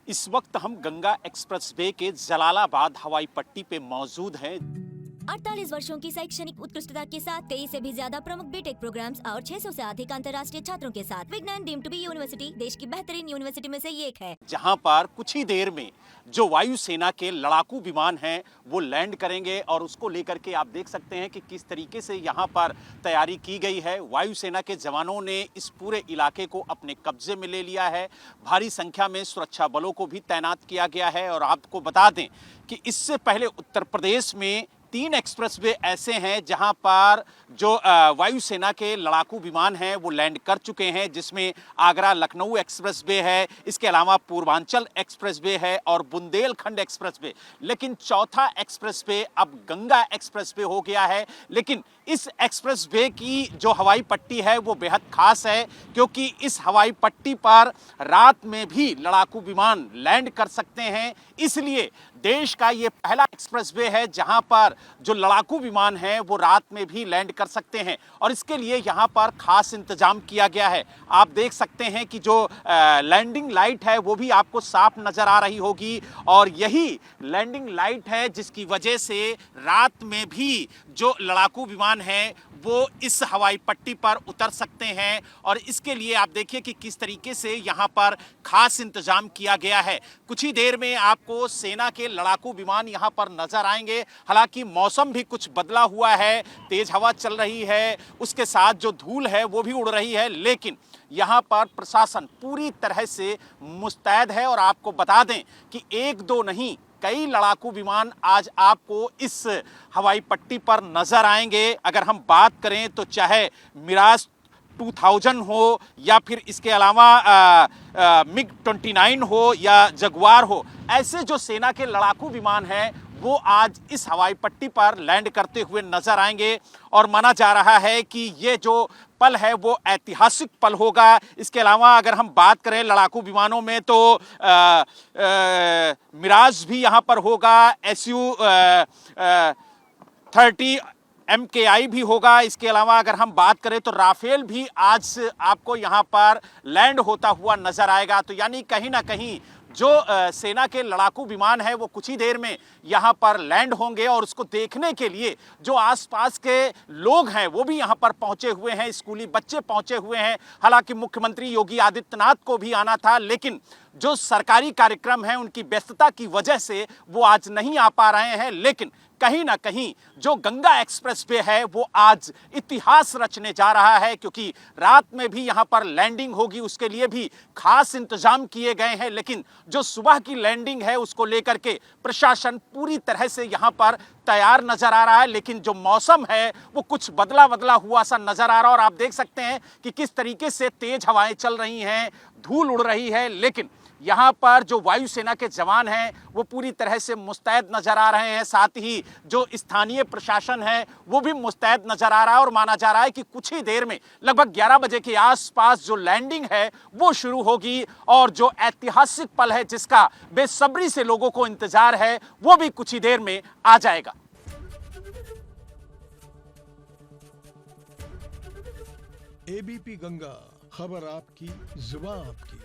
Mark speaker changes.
Speaker 1: इस वक्त हम गंगा एक्सप्रेसवे के जलालाबाद हवाई पट्टी पे मौजूद हैं।
Speaker 2: 48 वर्षों की शैक्षणिक उत्कृष्टता के साथ 23 से भी ज्यादा प्रमुख बीटेक प्रोग्राम्स और 600 से अधिक अंतर्राष्ट्रीय छात्रों के साथ विज्ञान डीम्ड टू बी यूनिवर्सिटी देश की बेहतरीन यूनिवर्सिटी में से एक है,
Speaker 1: जहां पर कुछ ही देर में जो वायुसेना के लड़ाकू विमान हैं वो लैंड करेंगे और उसको लेकर के आप देख सकते हैं कि किस तरीके से यहां पर तैयारी की गई है। वायुसेना के जवानों ने इस पूरे इलाके को अपने कब्जे में ले लिया है। भारी संख्या में सुरक्षा बलों को भी तैनात किया गया है। और आपको बता दें कि इससे पहले उत्तर प्रदेश में 3 एक्सप्रेसवे ऐसे हैं जहां पर जो वायुसेना के लड़ाकू विमान हैं वो लैंड कर चुके हैं, जिसमें आगरा लखनऊ एक्सप्रेसवे है, इसके अलावा पूर्वांचल एक्सप्रेसवे है और बुंदेलखंड एक्सप्रेसवे। लेकिन चौथा एक्सप्रेसवे अब गंगा एक्सप्रेसवे हो गया है। लेकिन इस एक्सप्रेसवे की जो हवाई पट्टी है वो बेहद खास है, क्योंकि इस हवाई पट्टी पर रात में भी लड़ाकू विमान लैंड कर सकते हैं। इसलिए देश का ये पहला एक्सप्रेसवे है जहां पर जो लड़ाकू विमान हैं वो रात में भी लैंड कर सकते हैं। और इसके लिए यहां पर खास इंतजाम किया गया है। आप देख सकते हैं कि जो लैंडिंग लाइट है वो भी आपको साफ नजर आ रही होगी, और यही लैंडिंग लाइट है जिसकी वजह से रात में भी जो लड़ाकू विमान हैं वो इस हवाई पट्टी पर उतर सकते हैं। और इसके लिए आप देखिए कि किस तरीके से यहाँ पर खास इंतजाम किया गया है। कुछ ही देर में आपको सेना के लड़ाकू विमान यहाँ पर नजर आएंगे। हालांकि मौसम भी कुछ बदला हुआ है, तेज हवा चल रही है, उसके साथ जो धूल है वो भी उड़ रही है, लेकिन यहाँ पर प्रशासन पूरी तरह से मुस्तैद है। और आपको बता दें कि एक दो नहीं, कई लड़ाकू विमान आज आपको इस हवाई पट्टी पर नजर आएंगे। अगर हम बात करें तो चाहे मिराज 2000 हो या फिर इसके अलावा मिग 29 हो या जगुआर हो, ऐसे जो सेना के लड़ाकू विमान हैं वो आज इस हवाई पट्टी पर लैंड करते हुए नजर आएंगे। और माना जा रहा है कि ये जो पल है वो ऐतिहासिक पल होगा। इसके अलावा अगर हम बात करें लड़ाकू विमानों में तो मिराज भी यहाँ पर होगा, SU-30 MKI भी होगा। इसके अलावा अगर हम बात करें तो राफेल भी आज आपको यहाँ पर लैंड होता हुआ नजर आएगा। तो यानी कहीं ना कहीं जो सेना के लड़ाकू विमान है वो कुछ ही देर में यहाँ पर लैंड होंगे। और उसको देखने के लिए जो आसपास के लोग हैं वो भी यहाँ पर पहुंचे हुए हैं, स्कूली बच्चे पहुंचे हुए हैं। हालांकि मुख्यमंत्री योगी आदित्यनाथ को भी आना था, लेकिन जो सरकारी कार्यक्रम हैं उनकी व्यस्तता की वजह से वो आज नहीं आ पा रहे हैं। लेकिन कहीं ना कहीं जो गंगा एक्सप्रेसवे है वो आज इतिहास रचने जा रहा है, क्योंकि रात में भी यहाँ पर लैंडिंग होगी, उसके लिए भी खास इंतजाम किए गए हैं। लेकिन जो सुबह की लैंडिंग है उसको लेकर के प्रशासन पूरी तरह से यहाँ पर तैयार नजर आ रहा है। लेकिन जो मौसम है वो कुछ बदला बदला हुआ सा नजर आ रहा है। और आप देख सकते हैं कि किस तरीके से तेज हवाएं चल रही हैं, धूल उड़ रही है। लेकिन यहाँ पर जो वायुसेना के जवान हैं वो पूरी तरह से मुस्तैद नजर आ रहे हैं। साथ ही जो स्थानीय प्रशासन है वो भी मुस्तैद नजर आ रहा है। और माना जा रहा है कि कुछ ही देर में लगभग 11 बजे के आसपास जो लैंडिंग है वो शुरू होगी। और जो ऐतिहासिक पल है जिसका बेसब्री से लोगों को इंतजार है वो भी कुछ ही देर में आ जाएगा।
Speaker 3: एबीपी गंगा, खबर आपकी, जुबान आपकी।